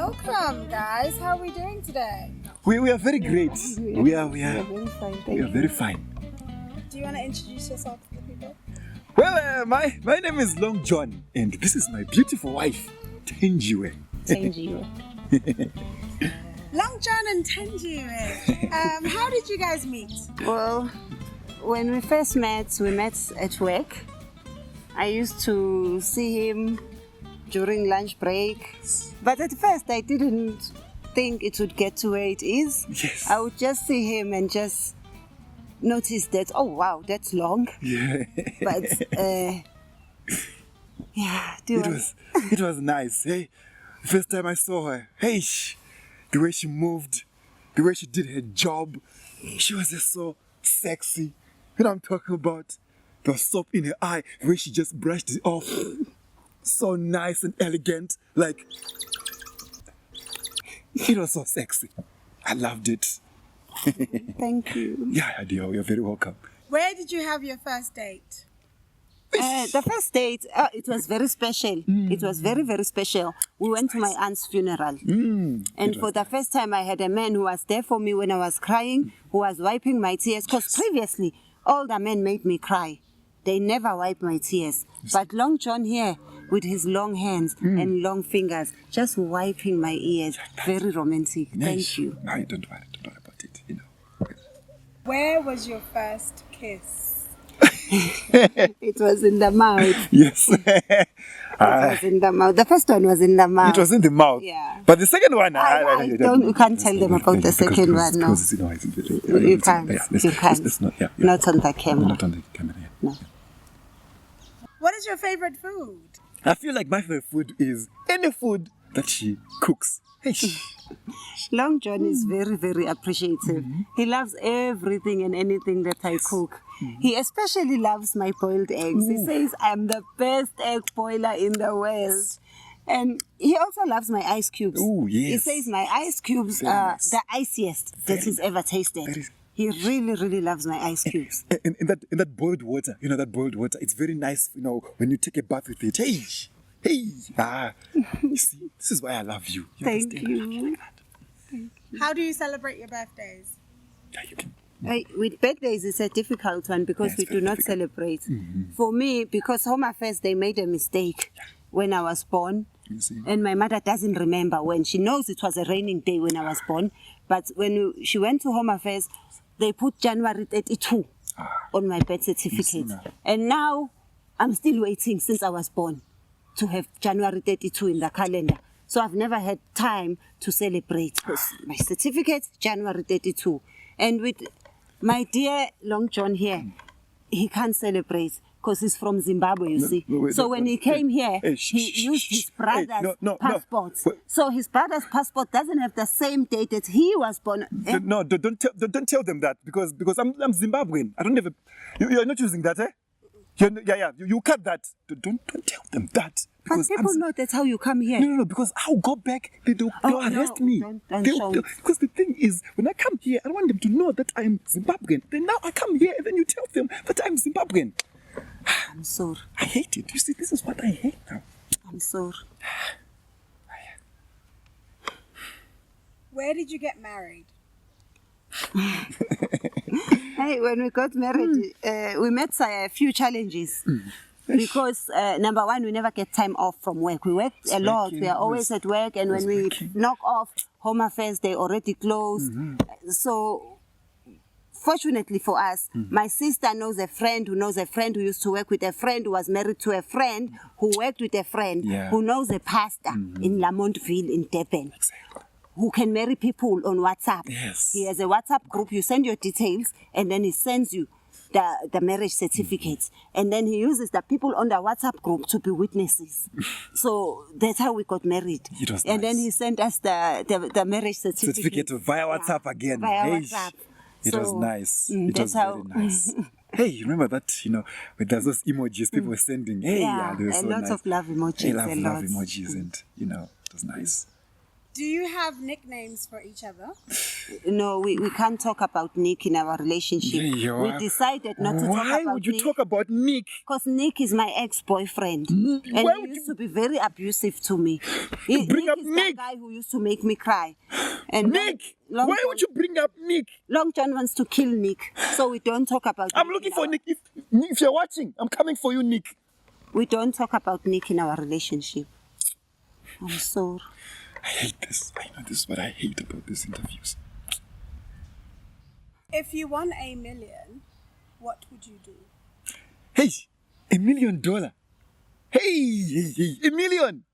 Welcome, guys. How are we doing today? We are very great. We are very fine. we are very fine. Do you want to introduce yourself to the people? Well, my name is Long John, and this is my beautiful wife, Thenjiwe. Thenjiwe. Long John and Thenjiwe. How did you guys meet? Well, when we first met, we met at work. I used to see him during lunch break, but at first I didn't think it would get to where it is. Yes. I would just see him and just notice that, oh wow, that's long. Yeah. But yeah, It was nice. Hey, first time I saw her, hey, the way she moved, the way she did her job, she was just so sexy. You know what I'm talking about? The soap in her eye, the way she just brushed it off. So nice and elegant. Like, it was so sexy. I loved it. thank you. Yeah, dear, you're very welcome. Where did you have your first date? The first date, it was very special. It was very, very special. We went to my aunt's funeral. And for the first time, I had a man who was there for me when I was crying, who was wiping my tears. Because previously, all the men made me cry. They never wiped my tears. But Long John here, with his long hands and long fingers, just wiping my ears. Very romantic. Thank you. No, don't worry about it, you know. Where was your first kiss? It was in the mouth. Yes. It was in the mouth. The first one was in the mouth. It was in the mouth. Yeah. But the second one, You can't tell them about the second one, no. You can't. You can't. It's not, yeah. Not on the camera. Not on the camera, yeah. No. What is your favorite food? I feel like my favorite food is any food that she cooks. Hey. Long John is very, very appreciative. He loves everything and anything that I cook. He especially loves my boiled eggs. He says I'm the best egg boiler in the world. And he also loves my ice cubes. Oh, yes. He says my ice cubes Very are nice. the iciest that he's ever tasted. He really, really loves my ice cubes. In that boiled water, you know, that boiled water, it's very nice, you know, when you take a bath with it. Hey. You see, this is why I love you. Thank understand? I love you. like that. How do you celebrate your birthdays? Yeah, you can. With birthdays, it's a difficult one because Yes, we very do not difficult. celebrate. For me, because Home Affairs, they made a mistake when I was born. You see. And my mother doesn't remember when. She knows it was a raining day when I was born. But when she went to Home Affairs, they put January 32 on my birth certificate. now. And now I'm still waiting since I was born to have January 32 in the calendar. So I've never had time to celebrate because my certificate, January 32. And with my dear Long John here, he can't celebrate because he's from Zimbabwe, you see. wait, so no, when he hey, came here, hey, he used his brother's no, passport. wait. So his brother's passport doesn't have the same date that he was born. No, don't tell them that because I'm Zimbabwean. I don't have a. You're not using that, eh? You cut that. Don't tell them that. But people know that's how you come here. No, because I'll go back. They'll arrest me. Because the thing is, when I come here, I don't want them to know that I'm Zimbabwean. Then now I come here and then you tell them that I'm Zimbabwean. I'm sorry. I hate it. You see, this is what I hate now. I'm sorry. Where did you get married? Hey, when we got married, we met a few challenges. Because number one, we never get time off from work. We work a lot. We are always at work, and when we knock off Home Affairs, they already close. So, fortunately for us, my sister knows a friend who knows a friend who used to work with a friend who was married to a friend who worked with a friend who knows a pastor in Lamontville in Durban. Exactly. Who can marry people on WhatsApp. Yes. He has a WhatsApp group. You send your details, and then he sends you the marriage certificates. And then he uses the people on the WhatsApp group to be witnesses. So that's how we got married. It was and nice. then he sent us the marriage certificate. Via WhatsApp again. Via Hey, WhatsApp. It was So, nice. It was that's how. very nice. Hey, you remember that, you know, with those emojis people were sending? Hey, Yeah, they were a so lot nice. of love emojis. Hey, a love lot. emojis and, you know, it was nice. Do you have nicknames for each other? No, we can't talk about Nick in our relationship. We decided not to talk about Nick. Why would you talk about Nick? Because Nick is my ex-boyfriend. And he used to be very abusive to me. Bring up is Nick? the guy who used to make me cry. And Nick! Why would you bring up Nick? Long John wants to kill Nick, so we don't talk about I'm Nick looking in for our- Nick. If you're watching, I'm coming for you, Nick. We don't talk about Nick in our relationship. I'm sorry. I hate this. I know this is what I hate about these interviews. If you won $1 million, what would you do? Hey, $1 million. Hey, $1 million.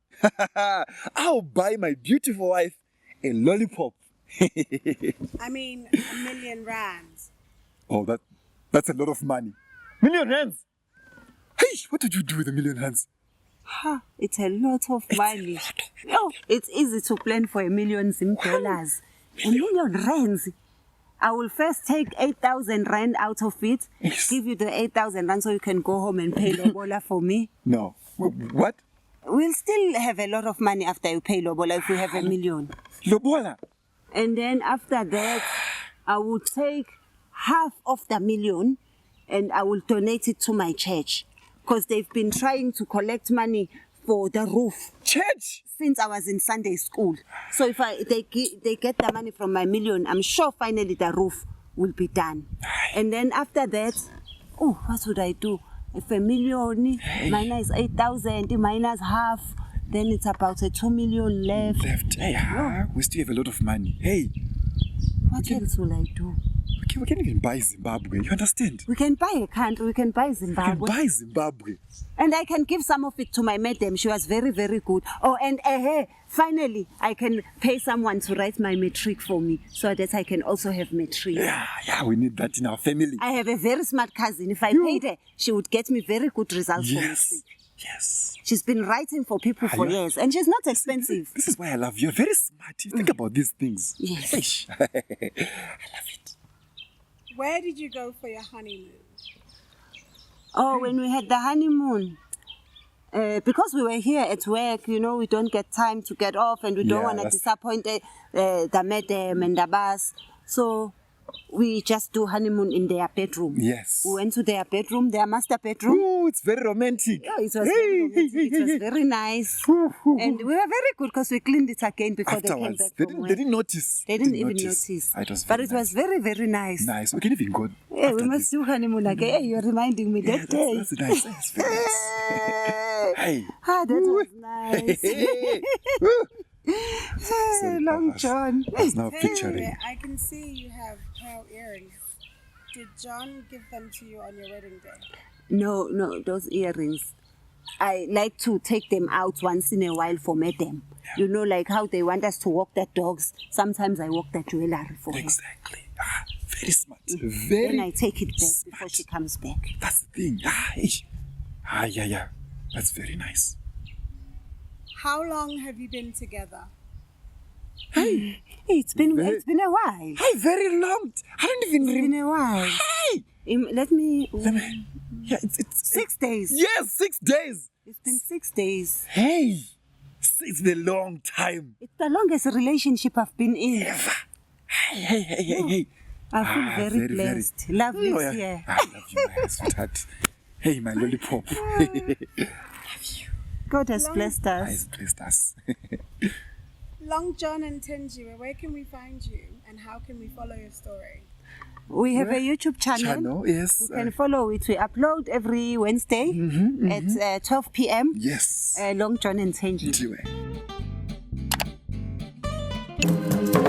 I'll buy my beautiful wife a lollipop. I mean, R1 million. Oh, that's a lot of money. $1 million. Hey, what did you do with $1 million? It's a lot of money. Oh, it's easy to plan for $1 million. $1 million rands. I will first take 8,000 rand out of it, give you the 8,000 rand so you can go home and pay Lobola for me. No. What? We'll still have a lot of money after you pay Lobola if we have $1 million. Lobola. And then after that, I will take half of the $1 million and I will donate it to my church. Because they've been trying to collect money for the roof. Church? Since I was in Sunday school. So if they get the money from my $1 million, I'm sure finally the roof will be done. And then after that, oh, what would I do? If $1 million minus 8,000 minus half, then it's about a 2 million left. Hey, we still have a lot of money. Hey. What else will I do? We can even buy Zimbabwe. You understand? We can buy a country. We can buy Zimbabwe. We can buy Zimbabwe. And I can give some of it to my madam. She was very, very good. Oh, and finally, I can pay someone to write my matric for me so that I can also have matric. Yeah, we need that in our family. I have a very smart cousin. If I paid her, she would get me very good results for matric. Yes. She's been writing for people for years, and she's not expensive. This is why I love you. You're very smart. You think about these things. Yes. I love it. Where did you go for your honeymoon? Oh, when we had the honeymoon, because we were here at work, we don't get time to get off and we don't want to disappoint the madam and the boss. So we just do honeymoon in their bedroom. Yes. We went to their bedroom, their master bedroom. Oh, it's very romantic. Yeah, it was very romantic. It was very nice. And we were very good because we cleaned it again before they came back from work. They didn't notice. They didn't even notice. But it was very, very nice. Nice. We can even go. Yeah, we must do honeymoon again. Hey, you're reminding me that day. That's nice. That's very nice. Hey. That was nice. Long John. Now picturing. I can see you have pearl earrings. Did John give them to you on your wedding day? No, those earrings. I like to take them out once in a while for madam. Like how they want us to walk the dogs. Sometimes I walk the jewelry for her. Exactly. Very smart. Then I take it back before she comes back. That's the thing. Yeah. That's very nice. How long have you been together? Hey, it's been a while. Hey, very long. I don't even It's been a while. Hey! Let me. Yeah, it's 6 days. Yes, 6 days. It's been 6 days. Hey, it's a long time. It's the longest relationship I've been in. Ever. Hey. I feel very blessed. Love you here. I love you, my sweetheart. Hey, my lollipop. God has blessed us. Has blessed us. Long John and Thenjiwe, where can we find you and how can we follow your story? We have a YouTube channel. Yes. You can follow it. We upload every Wednesday at 12 p.m. Yes. Long John and Thenjiwe. Thenjiwe.